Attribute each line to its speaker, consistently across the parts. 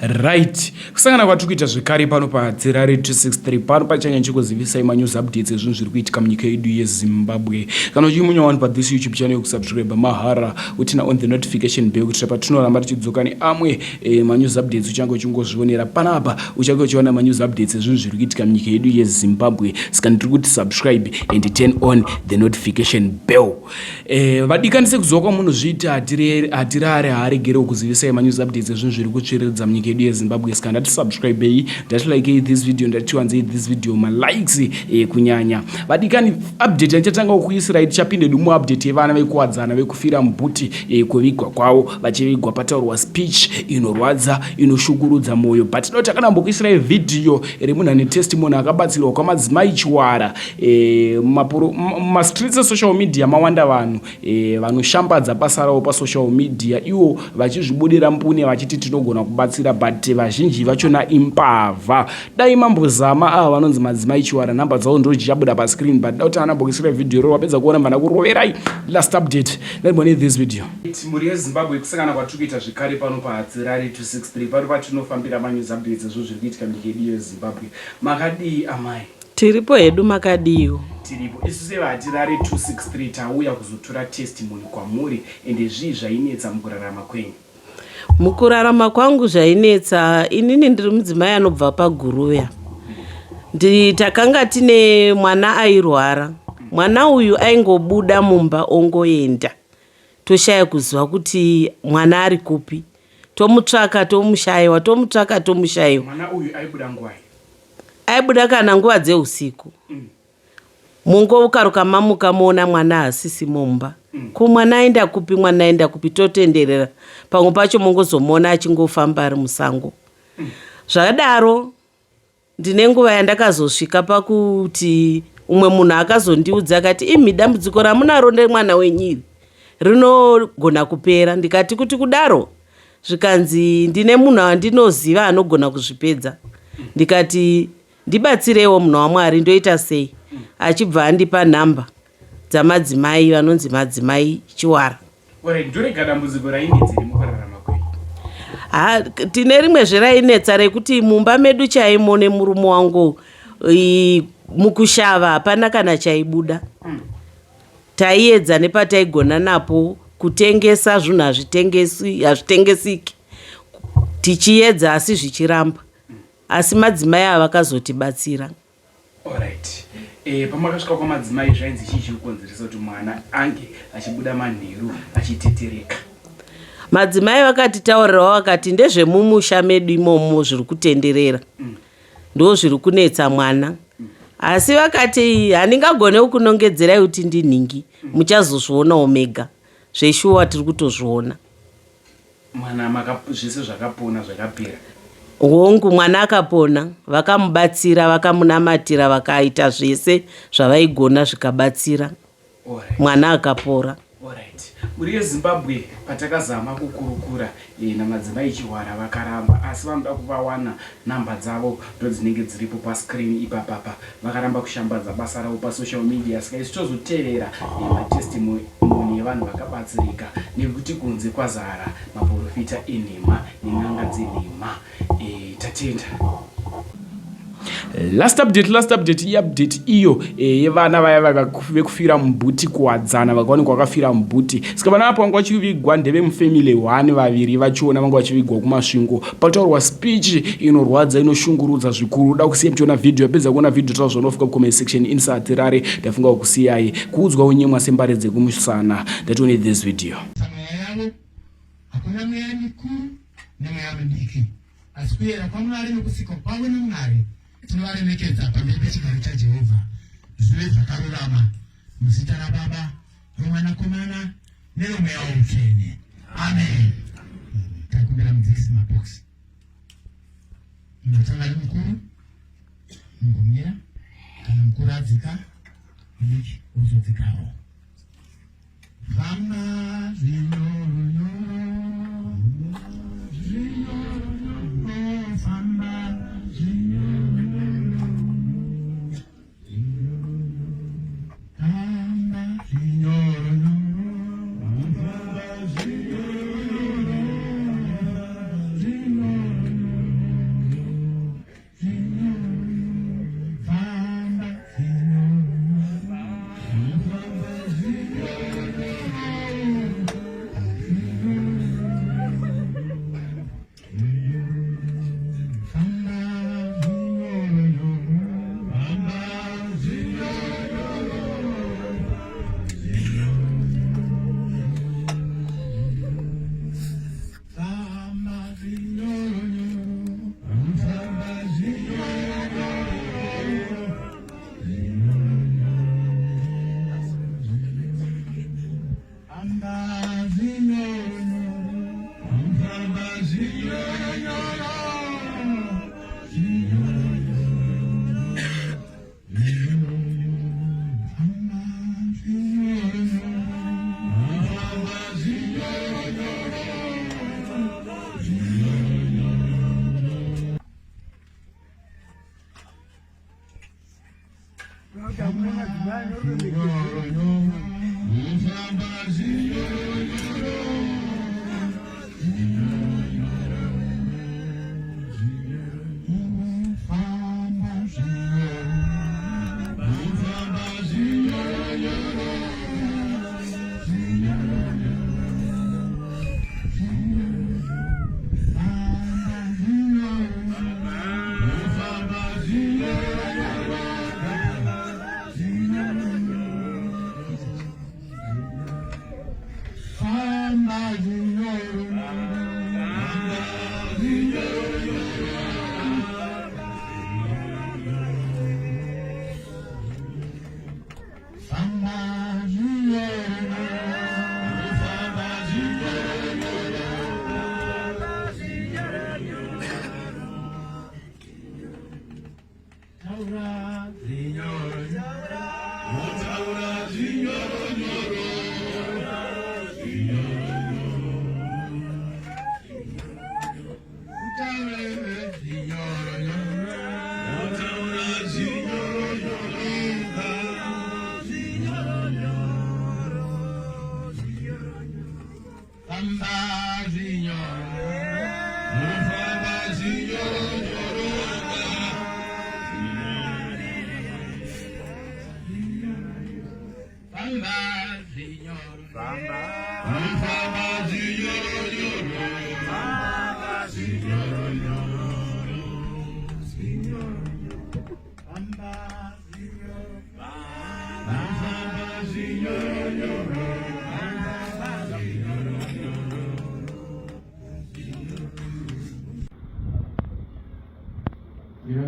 Speaker 1: Right, kusangana kwatikuita zvekare pano paZerare 263 pano pachanya chikuzivisai manews updates ezvinhu zviri kuitika munyika yedu yeZimbabwe. Kana uchimunya wani pathis YouTube channel yokusubscribe mahara utina on the notification bell kuti patinoramba tichidzoka neamwe manews updates uchange uchingozvionera panapa uchange uchiona manews updates ezvinhu zviri kuitika munyika yedu yeZimbabwe. Saka ndiri kuti subscribe and turn on the notification bell. Vadikanise kuzoka munhu zviti hatirare haaregerewo kuzivisai manews updates ezvinhu zviri kutsviridza munyika yedu yeZimbabwe. Saka ndati subscribe ndati like this video ndati wanze this video likes kunyanya. Vadikani update yanchatanga kuisira tichapinde dumu update yevana vekuwadzana vekufira mubhuti kuvigwa kwavo vachivigwa pataurwa speech inorwadza inoshungurudza moyo. But noti akanambokuisira video remunhu ane testimony akabatsirwa kwamadzimai chiwara mumastreets esocial media. Mawanda vanhu vanoshambadza basa ravo pasocial media ivo vachizvibudira mbune vachiti tinogona kubatsira, but vazhinji vachona imbavha. Dai mambozama ava vanonzi madzimai chiwara namba dzavo ndo chichabuda pascreen, but dauti anambokisira video ro wapedza kuona vana kuroverai last update. Let's this video. Muri yeZimbabwe kusangana kwatikuita zvekare pano paZerare 263 pano patinofambira manews updates ezvo zviri kuitika munyika yedu yeZimbabwe. Makadii amai?
Speaker 2: Tiripo hedu makadiyo.
Speaker 1: Tiripo isu sevaZerare 263 tauya kuzotora testimony kwamuri ende zvii zvainetsa mukurarama kwenyu.
Speaker 2: Mukurarama kwangu zvainetsa, inini ndiri mudzimai anobva paGuruya. Takanga tine mwana airwara. Mwana uyu aingobuda mumba ongoenda. Toshaya kuziva kuti mwana ari kupi. Tomutsvaka tomushayiwa, tomutsvaka tomushayiwa.
Speaker 1: Mwana uyu aibuda nguwai?
Speaker 2: Aibuda kana nguva dzeusiku. Mungo ukaruka mamuka muona mwana hasisi mumba. Kumwana aenda kupi, mwana aenda kupi, totenderera. Pamwe pacho mungozomona achingofamba ari musango. Zvakadaro ndine nguva yandakazosvika pakuti umwe munhu akazondiudza akati imi dambudziko ramunaro ndemwana wenyiri rinogona kupera. Ndikati kuti kudaro, zvikanzi ndine munhu wandinoziva anogona kuzvipedza. Ndikati ndibatsirewo munhu waMwari, ndoita sei? Achibva andipa nhamba dzamadzimai vanonzi madzimai chiwara.
Speaker 1: Ndorega dambudziko rainetsa mukurarama kwenyu?
Speaker 2: Tine rimwe zverainetsa rekuti mumba medu chaimo nemurume wangu mukushava hapana kana chaibuda. Taiedza nepataigona napo kutengesa zvinhu hazvitengesiki, tichiedza asi zvichiramba. Asi madzimai ava vakazotibatsira.
Speaker 1: Alright. Pamakasvika kwamadzimai zvainzi chii chiri kukonzeresa kuti mwana ange achibuda manheru achitetereka?
Speaker 2: Madzimai vakatitaurirawo vakati ndezvemumusha medu imomo zviri kutenderera, ndo zviri kunetsa mwana. Asi vakati handingagonewo kunongedzerai kuti ndinhingi, muchazozvionawo mega. Zveshuwa tiri kutozviona.
Speaker 1: Mwana zvese zvakapona zvakapera?
Speaker 2: Hongu, mwana akapona. Vakamubatsira, vakamunamatira, vakaita zvese zvavaigona zvikabatsira. Mwana akapora.
Speaker 1: Alright. Muri yeZimbabwe patakazama kukurukura namadzimai chiwara vakaramba, asi vanoda kuvawana namba dzavo ndodzinenge dziripo pascreen ipapapa. Vakaramba kushambadza basa ravo pasocial media. Saka isu tozotevera matestimony evanhu vakabatsirika nekuti kunze kwazara maprofita enhema nen'anga dzenhema. Tatenda. Last update i-update iyo yevana vaya vekufira mubhuti kuwadzana vakaonekwa vakafira mubhuti. Saka vana apo vanga vachivigwa ndeve mufamily 1 vaviri vachiona vanga vachivigwa kumasvingo. Pataurwa speech inorwadza inoshungurudza zvikuru. Da kusiya mchiona video, yapedza kuona video tazonofika kucomment section inside Zerare ndafunga kusiyai kuudzwa unyemwa sembare dzekumusana. Ndatione this video.
Speaker 3: Hakuna mweya mikuru nemweya midiki. Asipera kwaMwari nokusika kwawe naMwari. Tinovaremekedza pamberi pechigaro chaJehovha. Zvive zvakarurama muzita raBaba roMwanakomana neromweya mutsvene. Amen. Takumbira mudzikisi mabox. Munotanga ari mukuru mungomira, kana mukuru adzika mudiki ozodzikawo. Famba zvinyoronyoro, famba zvinyoronyoro, famba zvinyoronyoro, famba zvinyoronyoro,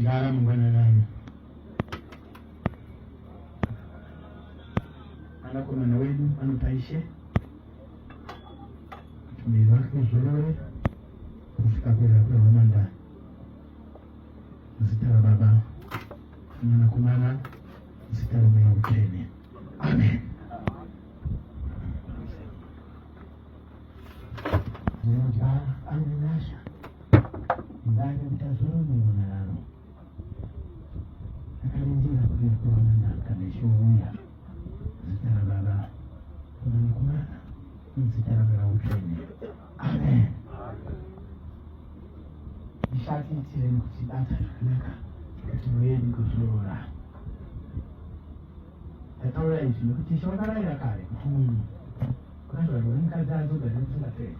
Speaker 3: Jara mwanadamu anakuna na wedu anutaishe tumiri wake uzorore kufika kwela kwa wamanda msitara baba mwana kumana msitara mwana utene. Amen. Jara ananyasha ndani mtazoni mwanadamu akalinjira kwa wamanda kameshuhuya msitara baba mwana kumana msitara mwana utene. Amen. Nishati itireni kutibata tukuleka kutiwezi kuzurura yataura izi nokuti shawakaraira kare kutumuni kuna zvarwa mukadzi azoga zvemusingatei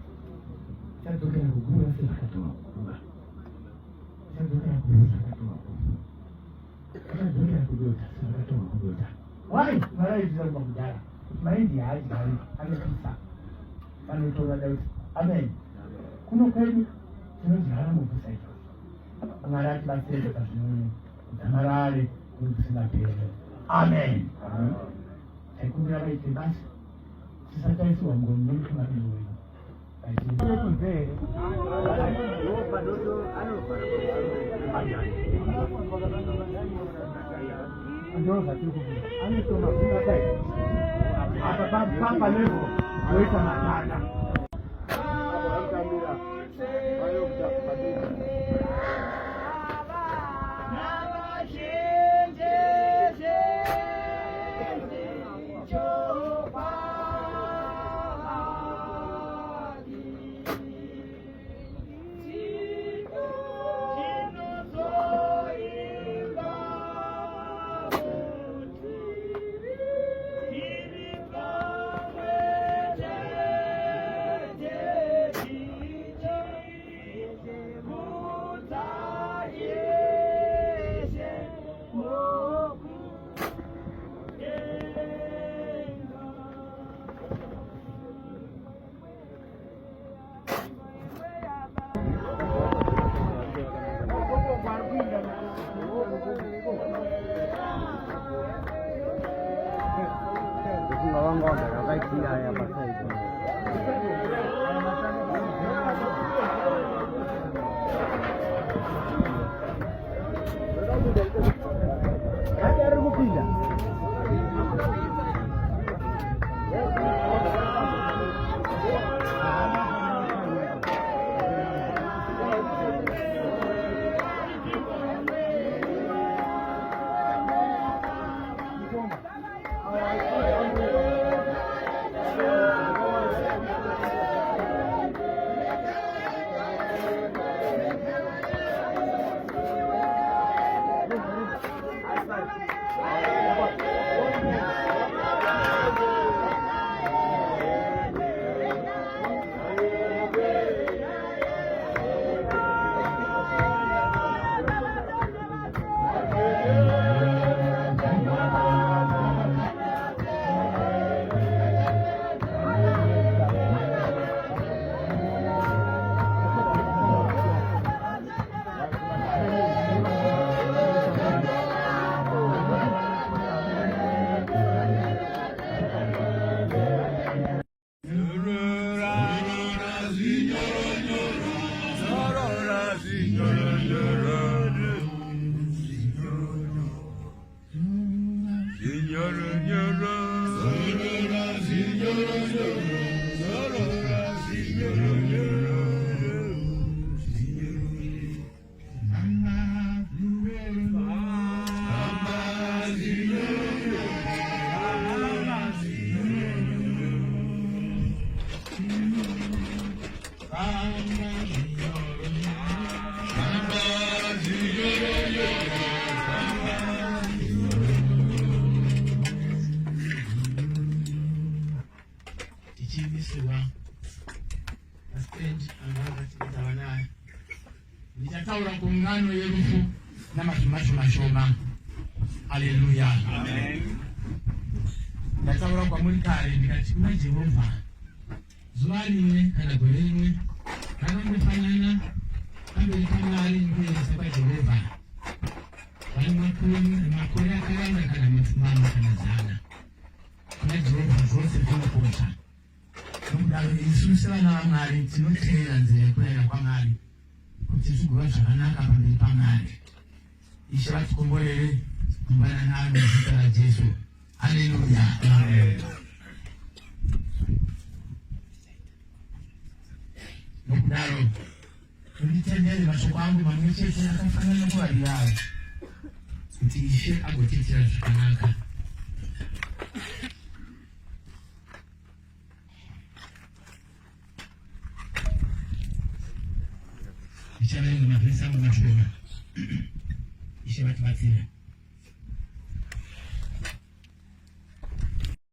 Speaker 3: chadzokera kugura sezvakatova kukuba chadzokera kuruza akatova kufu chadzokera kudota sezvakatova kudota wai varaizira kuba kudhara maindi haadyari anopisa vanotora dauti. Amen. Kuno kwedu tinodyara mubvusa izvozvo mwari atibatsire pazvinoni dzamarare nokusingaperi. Amen. Taikumbira vaite basa tisataisiwa ngoni nomutungamiri wedu aikunzee ndozvatiri kuvuga anotoma kungatai apa pamba levo yoita matana ndichataura kuungano yerufu namashoma. Haleluya, amen. Ndataura kwamuri kare ndikati kuna Jehovha zuva rimwe kana gore rimwe rakangofanana pamberi paMwari ndikuendesa kwaJehovha pane makore akawanda kana mapfumano kana zana. Kuna Jehovha zvose zvinokosha. Nokudaro isu sevana vaMwari tinoteera nzira yekurayira kwaMwari kuti zvigova zvakanaka pamberi paMwari. Ishe vatikomborere kumbana navo muzita raJesu. Haleluya, amen. Nokudaro unditendere mashoko angu mamwe chete akafanana kuvarirawo kuti Ishe agotiitira zvakanaka. Ndichaverenga mavhesi angu mashoma. Ishe vatibatsire.